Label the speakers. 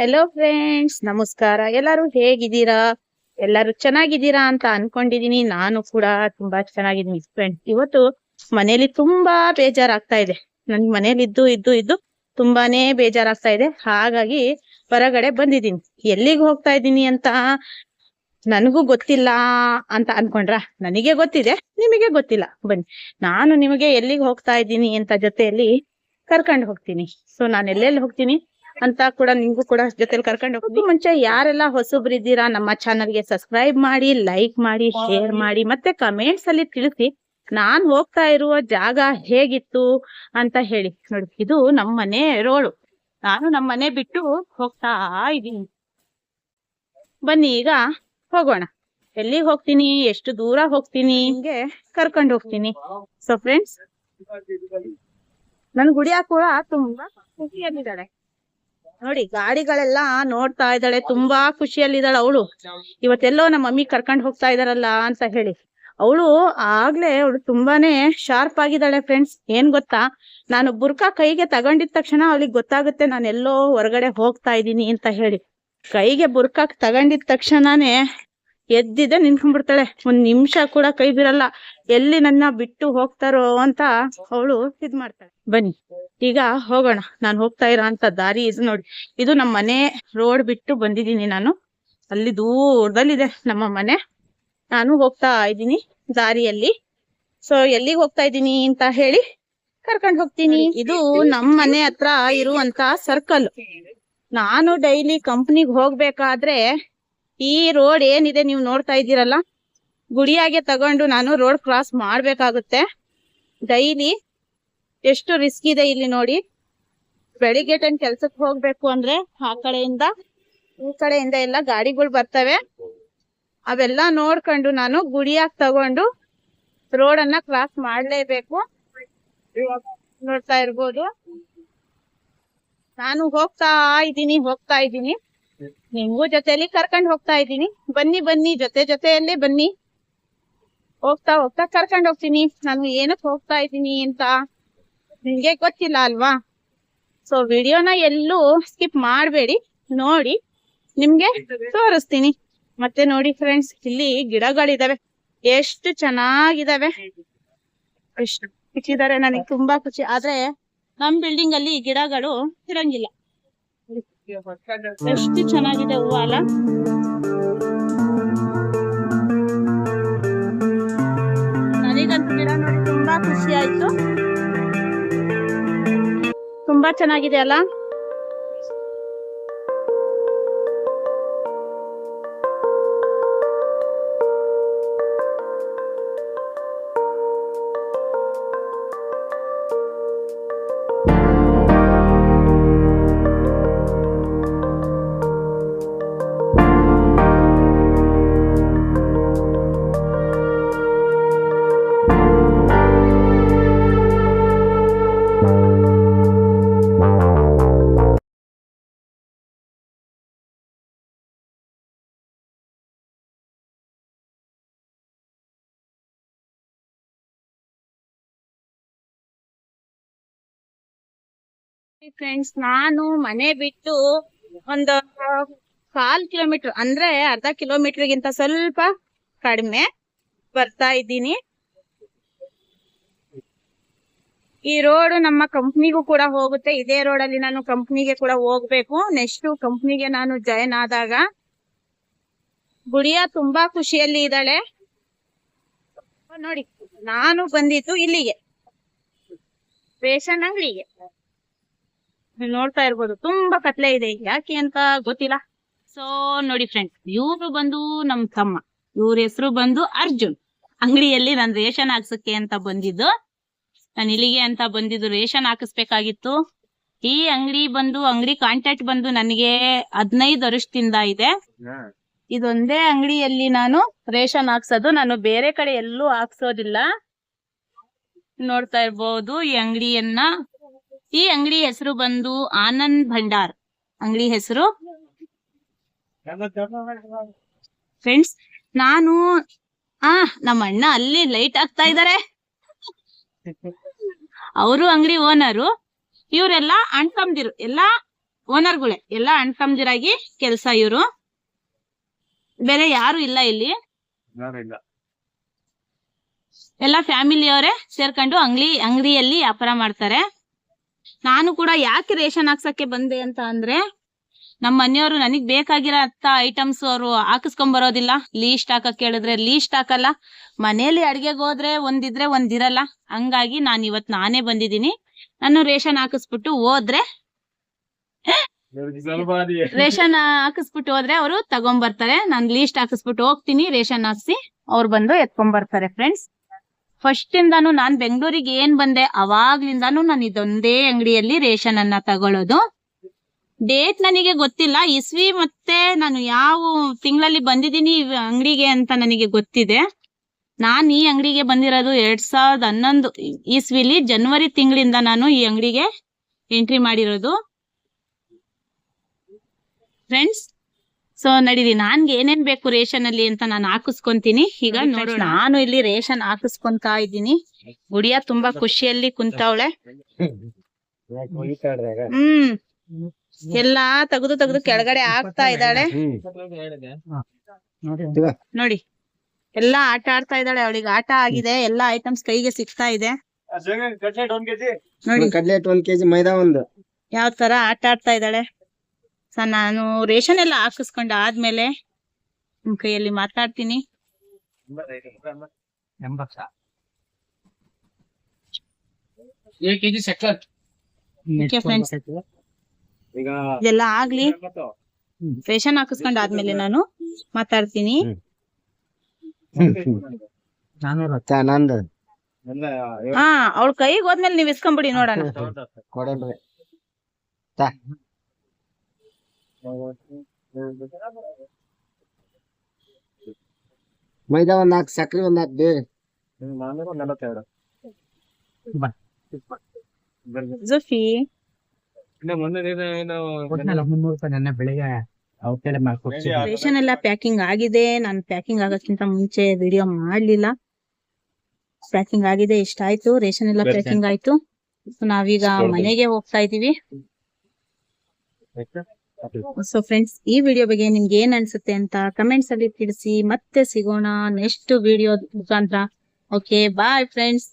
Speaker 1: Hello friends, ನಮಸ್ಕಾರ. ಎಲ್ಲರೂ ಹೇಗಿದ್ದೀರಾ? ಎಲ್ಲರೂ ಚೆನ್ನಾಗಿದ್ದೀರಾ ಅಂತ ಅನ್ಕೊಂಡಿದೀನಿ. ನಾನು ಕೂಡ ತುಂಬಾ ಚೆನ್ನಾಗಿದ್ದೀನಿ ಫ್ರೆಂಡ್ಸ್. ಇವತ್ತು ಮನೇಲಿ ತುಂಬಾ ಬೇಜಾರಾಗ್ತಾ ಇದೆ. ನನ್ಗೆ ಮನೇಲಿ ಇದ್ದು ಇದ್ದು ಇದ್ದು ತುಂಬಾನೇ ಬೇಜಾರಾಗ್ತಾ ಇದೆ. ಹಾಗಾಗಿ ಹೊರಗಡೆ ಬಂದಿದ್ದೀನಿ. ಎಲ್ಲಿಗೆ ಹೋಗ್ತಾ ಇದ್ದೀನಿ ಅಂತ ನನಗೂ ಗೊತ್ತಿಲ್ಲ ಅಂತ ಅನ್ಕೊಂಡ್ರ? ನನಗೆ ಗೊತ್ತಿದೆ, ನಿಮಗೆ ಗೊತ್ತಿಲ್ಲ. ಬನ್ನಿ, ನಾನು ನಿಮಗೆ ಎಲ್ಲಿಗೆ ಹೋಗ್ತಾ ಇದ್ದೀನಿ ಅಂತ ಜೊತೆಯಲ್ಲಿ ಕರ್ಕೊಂಡು ಹೋಗ್ತೀನಿ. ಸೊ ನಾನು ಎಲ್ಲೆಲ್ಲಿ ಹೋಗ್ತೀನಿ ಅಂತ ಕೂಡ ನಿಮ್ಗೂ ಕೂಡ ಜೊತೆಲಿ ಕರ್ಕೊಂಡು ಹೋಗ್ತೀನಿ. ಮುಂಚೆ ಯಾರೆಲ್ಲ ಹೊಸಬ್ರಿದ್ದೀರಾ ನಮ್ಮ ಚಾನಲ್ಗೆ ಸಬ್ಸ್ಕ್ರೈಬ್ ಮಾಡಿ, ಲೈಕ್ ಮಾಡಿ, ಶೇರ್ ಮಾಡಿ, ಮತ್ತೆ ಕಮೆಂಟ್ಸ್ ಅಲ್ಲಿ ತಿಳಿಸಿ ನಾನ್ ಹೋಗ್ತಾ ಇರುವ ಜಾಗ ಹೇಗಿತ್ತು ಅಂತ ಹೇಳಿ. ನೋಡಿ, ಇದು ನಮ್ಮ ಮನೆ ರೋಡು. ನಾನು ನಮ್ಮ ಮನೆ ಬಿಟ್ಟು ಹೋಗ್ತಾ ಇದ್ದೀನಿ. ಬನ್ನಿ, ಈಗ ಹೋಗೋಣ. ಎಲ್ಲಿಗೆ ಹೋಗ್ತೀನಿ, ಎಷ್ಟು ದೂರ ಹೋಗ್ತೀನಿ, ಹಿಂಗೆ ಕರ್ಕೊಂಡು ಹೋಗ್ತೀನಿ. ಸೊ ಫ್ರೆಂಡ್ಸ್, ನನ್ ಗುಡಿಯ ಕೂಡ ತುಂಬಾ ಖುಷಿಯಲ್ಲಿದ್ದಾಳೆ. ನೋಡಿ, ಗಾಡಿಗಳೆಲ್ಲ ನೋಡ್ತಾ ಇದ್ದಾಳೆ, ತುಂಬಾ ಖುಷಿಯಲ್ಲಿದ್ದಾಳೆ ಅವಳು. ಇವತ್ತೆಲ್ಲೋ ನಮ್ಮ ಮಮ್ಮಿ ಕರ್ಕೊಂಡು ಹೋಗ್ತಾ ಇದಾರಲ್ಲ ಅಂತ ಹೇಳಿ ಅವಳು ತುಂಬಾನೇ ಶಾರ್ಪ್ ಆಗಿದ್ದಾಳೆ ಫ್ರೆಂಡ್ಸ್. ಏನ್ ಗೊತ್ತಾ, ನಾನು ಬುರ್ಕಾ ಕೈಗೆ ತಗೊಂಡಿದ ತಕ್ಷಣ ಅವಳಿಗೆ ಗೊತ್ತಾಗುತ್ತೆ ನಾನು ಎಲ್ಲೋ ಹೊರಗಡೆ ಹೋಗ್ತಾ ಇದ್ದೀನಿ ಅಂತ ಹೇಳಿ. ಕೈಗೆ ಬುರ್ಕಾ ತಗೊಂಡಿದ ತಕ್ಷಣನೇ ಎದ್ದಿದೆ ನಿಂತ್ಕೊಂಡ್ಬಿಡ್ತಾಳೆ. ಒಂದ್ ನಿಮಿಷ ಕೂಡ ಕೈ ಬಿರಲ್ಲ. ಎಲ್ಲಿ ನನ್ನ ಬಿಟ್ಟು ಹೋಗ್ತಾರೋ ಅಂತ ಅವಳು ಇದ್ ಮಾಡ್ತಾಳೆ. ಬನ್ನಿ, ಈಗ ಹೋಗೋಣ. ನಾನು ಹೋಗ್ತಾ ಇರೋ ಅಂತ ದಾರಿ ಇದು ನೋಡಿ. ಇದು ನಮ್ಮ ಮನೆ ರೋಡ್ ಬಿಟ್ಟು ಬಂದಿದ್ದೀನಿ ನಾನು. ಅಲ್ಲಿ ದೂರದಲ್ಲಿದೆ ನಮ್ಮ ಮನೆ. ನಾನು ಹೋಗ್ತಾ ಇದ್ದೀನಿ ದಾರಿಯಲ್ಲಿ. ಸೊ ಎಲ್ಲಿಗೆ ಹೋಗ್ತಾ ಇದ್ದೀನಿ ಅಂತ ಹೇಳಿ ಕರ್ಕೊಂಡು ಹೋಗ್ತೀನಿ. ಇದು ನಮ್ಮ ಮನೆ ಹತ್ರ ಇರುವಂತ ಸರ್ಕಲ್. ನಾನು ಡೈಲಿ ಕಂಪ್ನಿಗೆ ಹೋಗ್ಬೇಕಾದ್ರೆ ಈ ರೋಡ್ ಏನಿದೆ ನೀವು ನೋಡ್ತಾ ಇದ್ದೀರಲ್ಲ, ಗುಡಿಯಾಗೆ ತಗೊಂಡು ನಾನು ರೋಡ್ ಕ್ರಾಸ್ ಮಾಡ್ಬೇಕಾಗುತ್ತೆ ಡೈಲಿ. ಎಷ್ಟು ರಿಸ್ಕ್ ಇದೆ ಇಲ್ಲಿ ನೋಡಿ. ಬೆಳಿಗ್ಗೆ ಟೈಮ್ ಕೆಲ್ಸಕ್ಕೆ ಹೋಗ್ಬೇಕು ಅಂದ್ರೆ ಆ ಕಡೆಯಿಂದ ಈ ಕಡೆಯಿಂದ ಎಲ್ಲ ಗಾಡಿಗಳು ಬರ್ತವೆ. ಅವೆಲ್ಲ ನೋಡ್ಕೊಂಡು ನಾನು ಗುಡಿಯಾಗ ತಗೊಂಡು ರೋಡ್ ಅನ್ನ ಕ್ರಾಸ್ ಮಾಡ್ಲೇಬೇಕು. ನೋಡ್ತಾ ಇರ್ಬೋದು, ನಾನು ಹೋಗ್ತಾ ಇದ್ದೀನಿ. ನಿಮ್ಗೂ ಜೊತೆಯಲ್ಲಿ ಕರ್ಕೊಂಡು ಹೋಗ್ತಾ ಇದ್ದೀನಿ. ಬನ್ನಿ ಬನ್ನಿ, ಜೊತೆಯಲ್ಲೇ ಬನ್ನಿ. ಹೋಗ್ತಾ ಕರ್ಕೊಂಡು ಹೋಗ್ತೀನಿ. ನಾನು ಏನಕ್ಕೆ ಹೋಗ್ತಾ ಇದ್ದೀನಿ ಅಂತ ನಿಮ್ಗೆ ಗೊತ್ತಿಲ್ಲ ಅಲ್ವಾ? ಸೊ ವಿಡಿಯೋನ ಎಲ್ಲೂ ಸ್ಕಿಪ್ ಮಾಡಬೇಡಿ, ನೋಡಿ ನಿಮ್ಗೆ ತೋರಿಸ್ತೀನಿ. ಮತ್ತೆ ನೋಡಿ ಫ್ರೆಂಡ್ಸ್, ಇಲ್ಲಿ ಗಿಡಗಳಿದಾವೆ, ಎಷ್ಟು ಚೆನ್ನಾಗಿದಾವೆ, ಎಷ್ಟು ಖುಷಿದಾರೆ. ನನಗೆ ತುಂಬಾ ಖುಷಿ. ಆದ್ರೆ ನಮ್ ಬಿಲ್ಡಿಂಗ್ ಅಲ್ಲಿ ಗಿಡಗಳು ಇರಂಗಿಲ್ಲ. ಎಷ್ಟು ಚೆನ್ನಾಗಿದೆ ಹೂವು ಅಲ್ಲ. ನನಗಂತೂ ಗಿಡ ನೋಡಿ ತುಂಬಾ ಖುಷಿ ಆಯ್ತು. ತುಂಬಾ ಚೆನ್ನಾಗಿದೆ ಅಲ್ಲ. ಫ್ರೆಂಡ್ಸ್, ನಾನು ಮನೆ ಬಿಟ್ಟು ಒಂದು 1/4 ಕಿಲೋಮೀಟರ್ ಅಂದ್ರೆ ಅರ್ಧ ಕಿಲೋಮೀಟರ್ಗಿಂತ ಸ್ವಲ್ಪ ಕಡಿಮೆ ಬರ್ತಾ ಇದ್ದೀನಿ. ಈ ರೋಡ್ ನಮ್ಮ ಕಂಪ್ನಿಗೂ ಕೂಡ ಹೋಗುತ್ತೆ. ಇದೇ ರೋಡ್ ಅಲ್ಲಿ ನಾನು ಕಂಪ್ನಿಗೆ ಕೂಡ ಹೋಗ್ಬೇಕು. ನೆಕ್ಸ್ಟ್ ಕಂಪ್ನಿಗೆ ನಾನು ಜಾಯಿನ್ ಆದಾಗ. ಗುಡಿಯ ತುಂಬಾ ಖುಷಿಯಲ್ಲಿ ಇದ್ದಾಳೆ. ನೋಡಿ, ನಾನು ಬಂದಿದ್ದು ಇಲ್ಲಿಗೆ, ರೇಷನ್ ಅಂಗಡಿಗೆ. ನೋಡ್ತಾ ಇರ್ಬೋದು, ತುಂಬಾ ಕತ್ಲೆ ಇದೆ, ಯಾಕೆ ಅಂತ ಗೊತ್ತಿಲ್ಲ. ಸೊ ನೋಡಿ ಫ್ರೆಂಡ್ಸ್, ಇವ್ರು ಬಂದು ನಮ್ ತಮ್ಮ, ಇವ್ರ ಹೆಸರು ಬಂದು ಅರ್ಜುನ್. ಅಂಗಡಿಯಲ್ಲಿ ನಾನು ರೇಷನ್ ಹಾಕ್ಸಕ್ಕೆ ಅಂತ ಬಂದಿದ್ದು. ನಾನು ಇಲ್ಲಿಗೆ ಅಂತ ಬಂದಿದ್ದು ರೇಷನ್ ಹಾಕಿಸ್ಬೇಕಾಗಿತ್ತು. ಈ ಅಂಗಡಿ ಕಾಂಟ್ಯಾಕ್ಟ್ ಬಂದು ನನಗೆ 15 ವರ್ಷದಿಂದ ಇದೆ. ಇದೊಂದೇ ಅಂಗಡಿಯಲ್ಲಿ ನಾನು ರೇಷನ್ ಹಾಕ್ಸೋದು. ನಾನು ಬೇರೆ ಕಡೆ ಎಲ್ಲೂ ಹಾಕ್ಸೋದಿಲ್ಲ. ನೋಡ್ತಾ ಇರ್ಬೋದು ಈ ಅಂಗಡಿ ಹೆಸರು ಬಂದು ಆನಂದ್ ಭಂಡಾರ್ ಅಂಗಡಿ ಹೆಸರು. ಫ್ರೆಂಡ್ಸ್, ನಾನು ನಮ್ಮ ಅಣ್ಣ ಅಲ್ಲಿ ಲೈಟ್ ಹಾಕ್ತಾ ಇದಾರೆ. ಅವರು ಅಂಗಡಿ ಓನರು. ಇವರೆಲ್ಲ ಅಣ್ತಂದಿರು, ಎಲ್ಲ ಓನರ್ಗಳೇ ಎಲ್ಲ ಅಣ್ಣ ತಮ್ಮದಿರಾಗಿ ಕೆಲ್ಸ ಇವ್ರು, ಬೇರೆ ಯಾರು ಇಲ್ಲ ಇಲ್ಲಿ, ಎಲ್ಲ ಫ್ಯಾಮಿಲಿಯವರೇ ಸೇರ್ಕೊಂಡು ಅಂಗಡಿಯಲ್ಲಿ ವ್ಯಾಪಾರ ಮಾಡ್ತಾರೆ. ನಾನು ಕೂಡ ಯಾಕೆ ರೇಷನ್ ಹಾಕ್ಸಕ್ಕೆ ಬಂದೆ ಅಂತ ಅಂದ್ರೆ, ನಮ್ಮ ಮನೆಯವರು ನನಗ್ ಬೇಕಾಗಿರೋ ಐಟಮ್ಸ್ ಅವರು ಹಾಕಿಸ್ಕೊಂಡ್ ಬರೋದಿಲ್ಲ. ಲೀಸ್ಟ್ ಹಾಕಕ್ ಹೇಳಿದ್ರೆ ಲೀಸ್ಟ್ ಹಾಕಲ್ಲ. ಮನೇಲಿ ಅಡ್ಗೆಗೆ ಹೋದ್ರೆ ಒಂದಿದ್ರೆ ಒಂದಿರಲ್ಲ. ಹಂಗಾಗಿ ನಾನೇ ಬಂದಿದ್ದೀನಿ. ನಾನು ರೇಷನ್ ಹಾಕಿಸ್ಬಿಟ್ಟು ಹೋದ್ರೆ ಅವರು ತಗೊಂಡ್ಬರ್ತಾರೆ. ನಾನು ಲೀಸ್ಟ್ ಹಾಕಿಸ್ಬಿಟ್ಟು ಹೋಗ್ತೀನಿ, ರೇಷನ್ ಹಾಕ್ಸಿ ಅವ್ರು ಬಂದು ಎತ್ಕೊಂಡ್ ಬರ್ತಾರೆ. ಫ್ರೆಂಡ್ಸ್, ಫಸ್ಟ್ ಇಂದಾನು ನಾನ್ ಬೆಂಗಳೂರಿಗೆ ಏನ್ ಬಂದೆ ಅವಾಗ್ಲಿಂದಾನು ನಾನು ಇದೊಂದೇ ಅಂಗಡಿಯಲ್ಲಿ ರೇಷನ್ ಅನ್ನ ತಗೊಳ್ಳೋದು. ಡೇಟ್ ನನಗೆ ಗೊತ್ತಿಲ್ಲ, ಇಸ್ವಿ ಮತ್ತೆ ನಾನು ಯಾವ ತಿಂಗಳಲ್ಲಿ ಬಂದಿದ್ದೀನಿ ಅಂಗಡಿಗೆ ಅಂತ ನನಗೆ ಗೊತ್ತಿದೆ. ನಾನ್ ಈ ಅಂಗಡಿಗೆ ಬಂದಿರೋದು 2011 ಇಸ್ವಿಲಿ ಜನವರಿ ತಿಂಗಳಿಂದ ನಾನು ಈ ಅಂಗಡಿಗೆ ಎಂಟ್ರಿ ಮಾಡಿರೋದು. ಫ್ರೆಂಡ್ಸ್, ಸೊ ನಡೀರಿ, ನನ್ಗೆ ಏನೇನ್ ಬೇಕು ರೇಷನ್ ಅಲ್ಲಿ ಅಂತ ನಾನು ಹಾಕಿಸ್ಕೊಂತೀನಿ. ಈಗ ನೋಡೋಣ. ನಾನು ಇಲ್ಲಿ ರೇಷನ್ ಹಾಕಿಸ್ಕೊಂತಾ ಇದ್ದೀನಿ. ಗುಡಿಯ ತುಂಬಾ ಖುಷಿಯಲ್ಲಿ ಕುಂತವಳೆ. ಎಲ್ಲಾ ತೆಗೆದು ಕೆಳಗಡೆ ಹಾಕ್ತಾ ಇದ್ದಾಳೆ. ನೋಡಿ, ಎಲ್ಲಾ ಆಟ ಆಡ್ತಾ ಇದ್ದಾಳೆ. ಅವಳಿಗೆ ಆಟ ಆಗಿದೆ, ಎಲ್ಲಾ ಐಟಮ್ಸ್ ಕೈಗೆ ಸಿಗ್ತಾ ಇದೆ. ನೋಡಿ
Speaker 2: ಕಡ್ಲೆಟ್ 1 kg, ಮೈದಾ 1.
Speaker 1: ಯಾವ ತರ ಆಟ ಆಡ್ತಾ ಇದ್ದಾಳೆ. ನಾನು ರೇಷನ್ ಎಲ್ಲ ಹಾಕಿಸ್ಕೊಂಡ ಆದ್ಮೇಲೆ ನಿಮ್ ಕೈಯಲ್ಲಿ ಮಾತಾಡ್ತೀನಿ. ಇದೆಲ್ಲ ಆಗ್ಲಿ, ರೇಷನ್ ಹಾಕಿಸ್ಕೊಂಡ ಆದ್ಮೇಲೆ ನಾನು ಮಾತಾಡ್ತೀನಿ. ಹಾ, ಅವಳ ಕೈಗೆ ಹೋದ್ಮೇಲೆ ನೀವ್ ಇಸ್ಕೊಂಬಿಡಿ, ನೋಡೋಣ.
Speaker 2: ಮೈದಾ 1 ಹಾಕ್, ಸಕ್ರಿ 1 ಹಾಕ್.
Speaker 1: ಜುಫಿ ರೇಷನ್ ಎಲ್ಲ ಪ್ಯಾಕಿಂಗ್ ಆಗಿದೆ. ನಾನು ಪ್ಯಾಕಿಂಗ್ ಆಗೋಕ್ಕಿಂತ ಮುಂಚೆ ವಿಡಿಯೋ ಮಾಡ್ಲಿಲ್ಲ. ಪ್ಯಾಕಿಂಗ್ ಆಗಿದೆ, ಇಷ್ಟ ಆಯ್ತು. ರೇಷನ್ ಎಲ್ಲ ಪ್ಯಾಕಿಂಗ್ ಆಯ್ತು. ನಾವೀಗ ಮನೆಗೆ ಹೋಗ್ತಾ ಇದೀವಿ. ಸೊ ಫ್ರೆಂಡ್ಸ್, ಈ ವಿಡಿಯೋ ಬಗ್ಗೆ ನಿಮ್ಗೆ ಏನ್ ಅನ್ಸುತ್ತೆ ಅಂತ ಕಮೆಂಟ್ಸ್ ಅಲ್ಲಿ ತಿಳಿಸಿ. ಮತ್ತೆ ಸಿಗೋಣ ನೆಕ್ಸ್ಟ್ ವಿಡಿಯೋ ಮುಖಾಂತರ. Okay, bye friends.